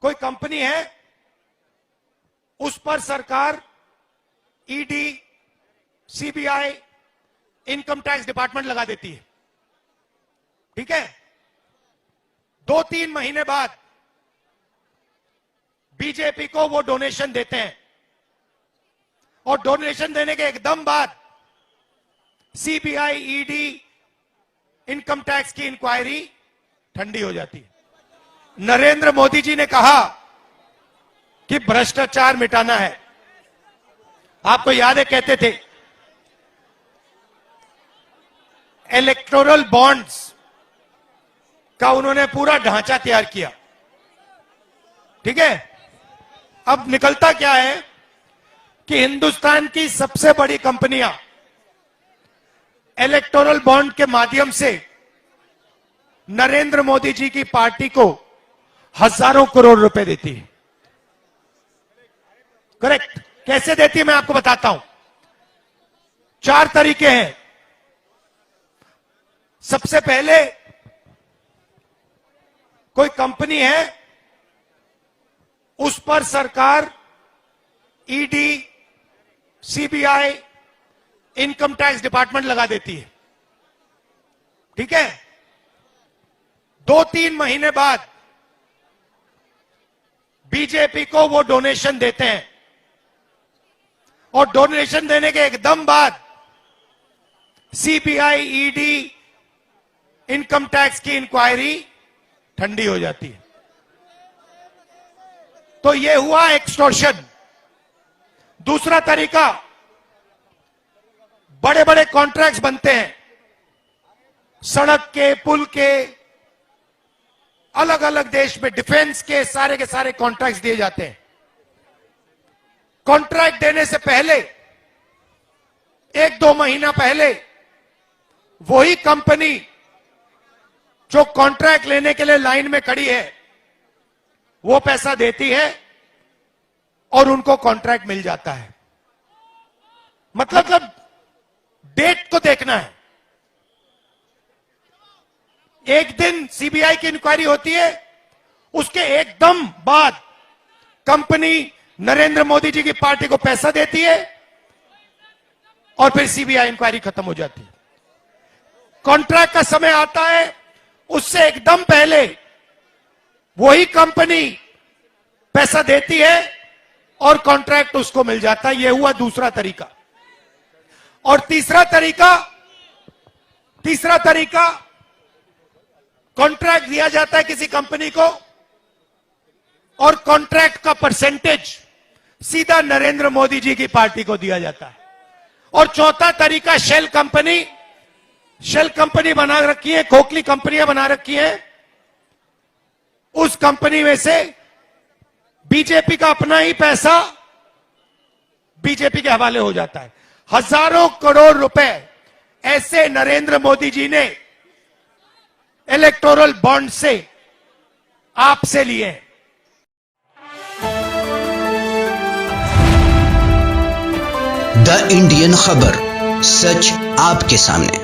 कोई कंपनी है, उस पर सरकार ED, CBI, income tax department लगा देती है। ठीक है, 2-3 महीने बाद बीजेपी को वो डोनेशन देते हैं और डोनेशन देने के एकदम बाद सीबीआई, ईडी, इनकम टैक्स की इंक्वायरी ठंडी हो जाती है। नरेंद्र मोदी जी ने कहा कि भ्रष्टाचार मिटाना है। आपको याद है, कहते थे इलेक्टोरल बॉन्ड्स का उन्होंने पूरा ढांचा तैयार किया। ठीक है, अब निकलता क्या है कि हिंदुस्तान की सबसे बड़ी कंपनियां इलेक्टोरल बॉन्ड के माध्यम से नरेंद्र मोदी जी की पार्टी को हजारों करोड़ रुपए देती है। करेक्ट, कैसे देती है मैं आपको बताता हूं। 4 तरीके हैं। सबसे पहले, कोई कंपनी है, उस पर सरकार ED, CBI, income tax department लगा देती है। ठीक है, 2-3 महीने बाद बीजेपी को वो डोनेशन देते हैं और डोनेशन देने के एकदम बाद सीबीआई, ईडी, इनकम टैक्स की इंक्वायरी ठंडी हो जाती है। तो ये हुआ एक्सटॉर्शन। दूसरा तरीका, बड़े बड़े कॉन्ट्रैक्ट्स बनते हैं, सड़क के, पुल के, अलग अलग देश में डिफेंस के सारे कॉन्ट्रैक्ट्स दिए जाते हैं। कॉन्ट्रैक्ट देने से पहले 1-2 महीना पहले वही कंपनी जो कॉन्ट्रैक्ट लेने के लिए लाइन में खड़ी है वो पैसा देती है और उनको कॉन्ट्रैक्ट मिल जाता है। मतलब डेट को देखना है। एक दिन सीबीआई की इंक्वायरी होती है, उसके एकदम बाद कंपनी नरेंद्र मोदी जी की पार्टी को पैसा देती है और फिर सीबीआई इंक्वायरी खत्म हो जाती है। कॉन्ट्रैक्ट का समय आता है, उससे एकदम पहले वही कंपनी पैसा देती है और कॉन्ट्रैक्ट उसको मिल जाता है। यह हुआ दूसरा तरीका। और तीसरा तरीका, कॉन्ट्रैक्ट दिया जाता है किसी कंपनी को और कॉन्ट्रैक्ट का परसेंटेज सीधा नरेंद्र मोदी जी की पार्टी को दिया जाता है। और चौथा तरीका, शेल कंपनी बना रखी है, खोखली कंपनियां बना रखी हैं, उस कंपनी में से बीजेपी का अपना ही पैसा बीजेपी के हवाले हो जाता है। हजारों करोड़ रुपए ऐसे नरेंद्र मोदी जी ने इलेक्टोरल बॉन्ड से आपसे लिए। द इंडियन खबर, सच आपके सामने।